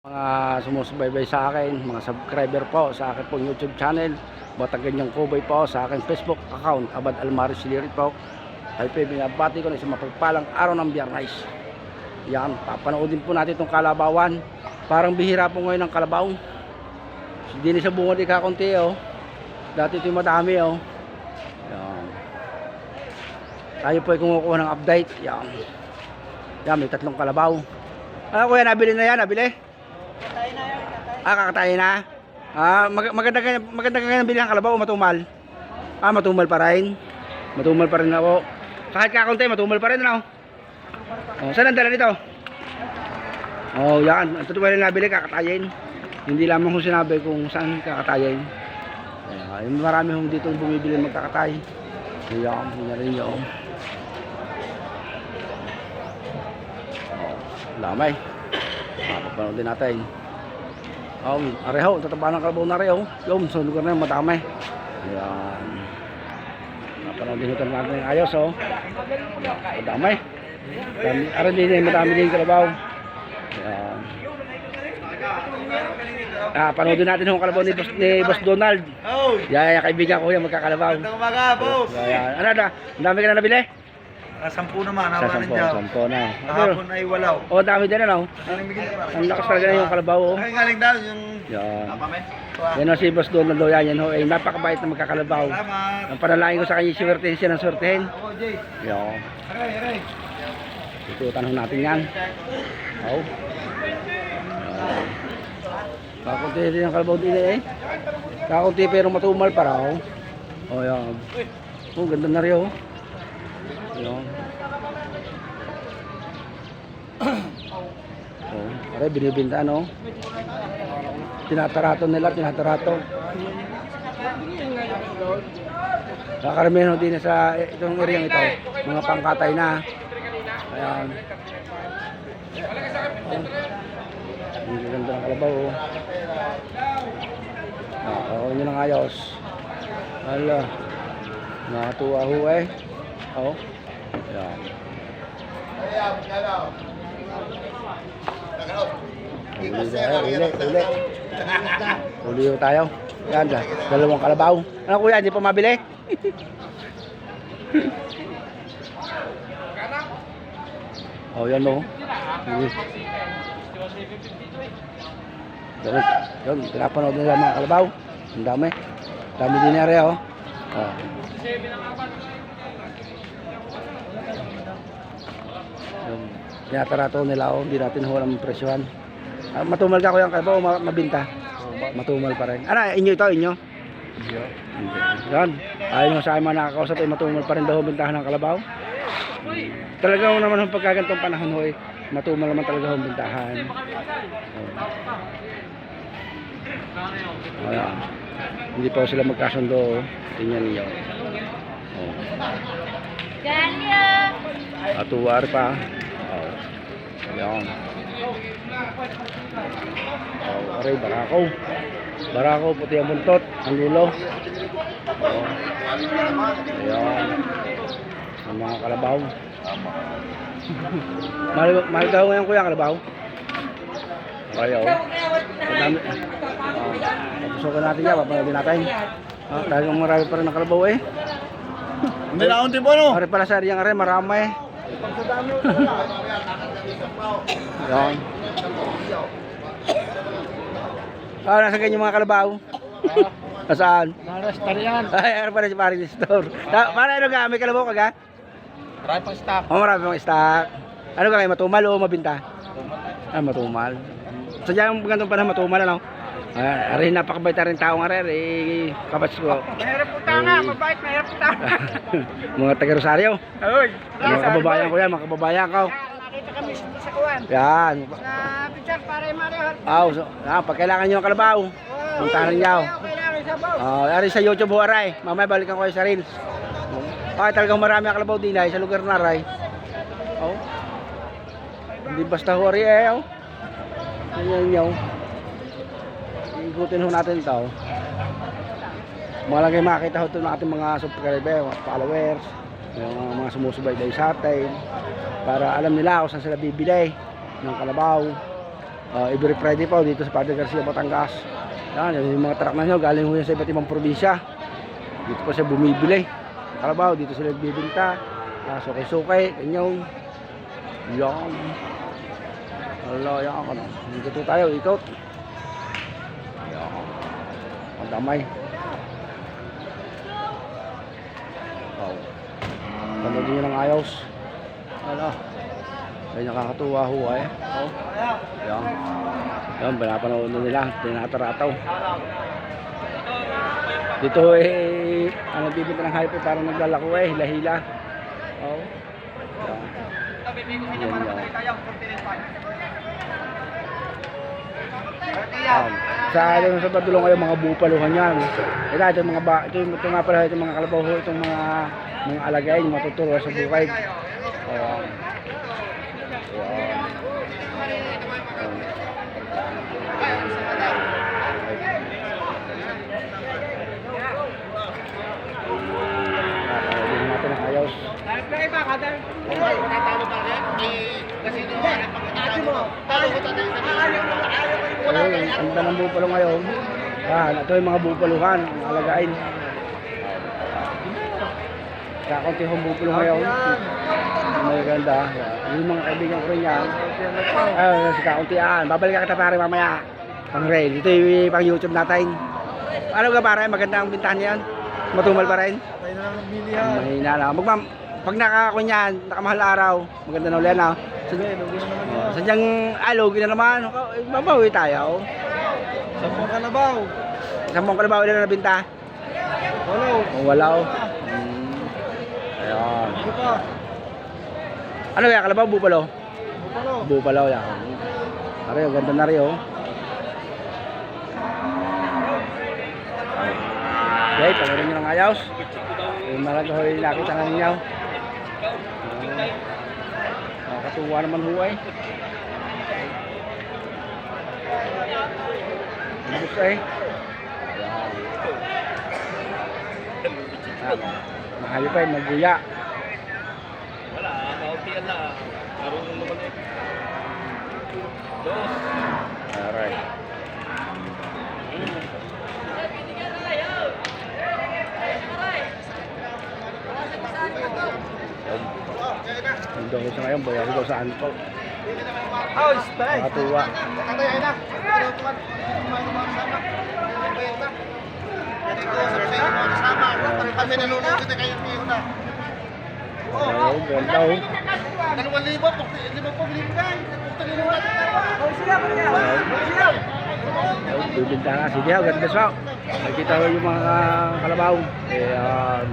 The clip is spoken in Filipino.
Mga sumusubaybay sa akin, mga subscriber po sa akin pong YouTube channel, Bataganyang Kuboy po sa aking Facebook account, Abad Almaris Lirit po. Ay po, binabati ko na isang mapagpalang araw ng Biyernes. Yan, papanoodin po natin itong kalabawan. Parang bihira po ngayon ang kalabaw. Hindi na siya bunga di kakunti oh. Dati ito yung madami oh. Yan. Tayo po ay kumukuha ng update. Yan. Yan, may 3 kalabaw. Ah, kuya, nabili na yan, nabili? Kakatayin na. Maganda ka bilhin ng kalabaw o matumal? Matumal pa rin. Matumal pa rin ako. Kahit kakunti, matumal pa rin ano? Saan ang dala nito? Yan. Ito tuwala nabili, kakatayin. Hindi lamang kung sinabi kung saan kakatayin. Marami hong dito bumibili magkakatay. Yan, yun rin yun. Lamay. Papapanood din natin. Areho, tataba ng kalabaw na areho. Yung sa lugar na yun, madami. Ayan. Napanood din natin yung ayos oh. Madami. Aran din, madami din yung kalabaw. Ayan. Panoodin natin yung kalabaw ni Boss Donald. Yan, kaibigan ko yan, magkakalabaw. Ayan. Ano na? Ang dami ka na nabili? 10 naman, Sa 10 na. Kahapon ay walaw. Dami din ano. Ang lakas talaga na yung kalabaw oh. Ay, galing daw yung... Yan. Yan o si Boss Donald yan ho. Ay napakabait na magkakalabaw. Salamat. Ang panalangin ko sa kanya, swertehin siya ng swertehin. Jay. Yan. Aray. Tututan ho natin yan. Kakunti din ang kalabaw din eh. Kakunti pero matumal para ho. Yan. Ganda na rin ho. Yan. Aray, binibinta no. Tinatarato nila, tinatarato. Kakaramihan din sa itong area ito, mga pangkatay na. Ayan. Ang ganda ng kalabaw. Ako nyo ng ayos. Hala. Nakatuwa ho eh. Ayan. Uli tayo. Yan, dalawang kalabaw. Ano kuya, hindi pa mabili? Yan mo. Yan, pinapanood nila mga kalabaw. Ang dami. Dami din na rin Tinatarato nila hindi natin huwag ang presyohan. Matumal ka ko yung kalabaw o mabinta? Matumal pa rin. Inyo ito, inyo? Yan. Ayaw nyo sa akin mga nakakausap ay matumal pa rin daw bintahan ng kalabaw. Talagang naman ang pagkagantong panahon hoy, matumal naman talaga ang bintahan. Hindi pa sila magkasundo. Tingnan niyo. Atuwar pa. Ayan. Aray, barako. Barako, puti ang buntot, ang lulo. Ayan. Ang mga kalabaw. Mahal daw ngayon kuya kalabaw. Ayaw. Papusokan natin yan, papanoodin natin. Dahil marami pa rin ang kalabaw eh. Hindi na unti po no? Ari pala sir, yung ari marami. Yan. Nasa ganyan mga kalabaw? Nasaan? Narastar yan. Ay, para si Paring Store. Para ano ka? May kalabaw ka ga? Marami pang stock. Marami pang stock. Ano ka kayo? Matumal o mabinta? Matumal. Sadya yung gantong panahon matumal ano? Ari, napakabait na rin taong ari. Kabats ko. Mahirap puta nga, mabait, mahirap puta. Mga taga Rosario. Oy. Mga kababayan ko yan, mga kababayan ko. Nakita kami sa kuwan. Yan. Sa picture para Mario. Pag kailangan nyo ng kalabaw, puntahan niyo. Kailangan sa baw. Ari sa YouTube ho aray. Mamaya balikan ko kayo sa Reels. Talagang marami ang kalabaw din ay sa lugar na aray. Hindi basta ho aray eh. Ganyan nyo. Ikutin ho natin ito. Malagay makita ho ito ng ating mga subscriber, mga followers, yung mga sumusubaybay sa atin. Para alam nila kung saan sila bibili ng kalabaw. Every Friday po dito sa Padre Garcia, Batangas. Yan, yung mga truck na nyo galing ho yan sa iba't ibang probinsya. Dito po siya bumibili. Kalabaw, dito sila nagbibinta. Sukay-sukay, kanyang. Yan. Hala, yan ka na. Dito tayo, ikot. Yan. Ang damay. Wow. Panoodin nyo ng ayos. Hala. Ay, nakakatuwa ho eh. Oh. Yan. Yan, pinapanood na nila. Tinatarataw. Dito eh, ang nagbibinta ng hype parang naglalako eh, hila-hila. Oh. Yan. Yan lang. Sa padulong kayo mga bupaluhan yan. Ito ito nga pala itong mga kalabaw ho, itong mga alagayin, yung matuturo sa bukid. Ayan. Ayan. Natin ang ayos. Ayun, ang ganda ng bupalo ngayon. Yan, ito yung mga bupaluhan, ang alagain. Kakunti yung bupalo ngayon. May ganda. Yung mga kaibigan ko rin yan. Ayun, si kakuntian. Babalik kita pare mamaya. Pang rail. Ito yung pang YouTube natin. Ano ka pare? Maganda ang bintahan yan. Matumal pa rin. Tayo na lang nagbili ha. Mahina na. Pag nakakunyan, nakamahal araw, maganda na ulit na. Sadyang lugi na naman. Babawi tayo. 10 kalabaw. 10 kalabaw na nabinta. Walo. Walaw. Ayan. Ano pa? Ano kaya kalabaw? Bupalo? Bupalo. Bupalo yan. Ari, ganda na rin oh. Okay, panorin nyo ng ayos. Yung malaga ho yung nakita na ninyo. Nakakatuwa naman ho eh. Gusto eh. Mahali pa yung magbuya. Wala, kauntian na. Marunong naman eh. Alright. Hindi ko sa ngayon, bayaw ko saan po. Oh, stay. Nakatuwa. Kami nanonood kita kayo niyo na. Oh, ganda oh. 2,000 po, 5,000 guys. Bibinta na. Sige, ganda sa. Nakita ko yung mga kalabaw. Ayan.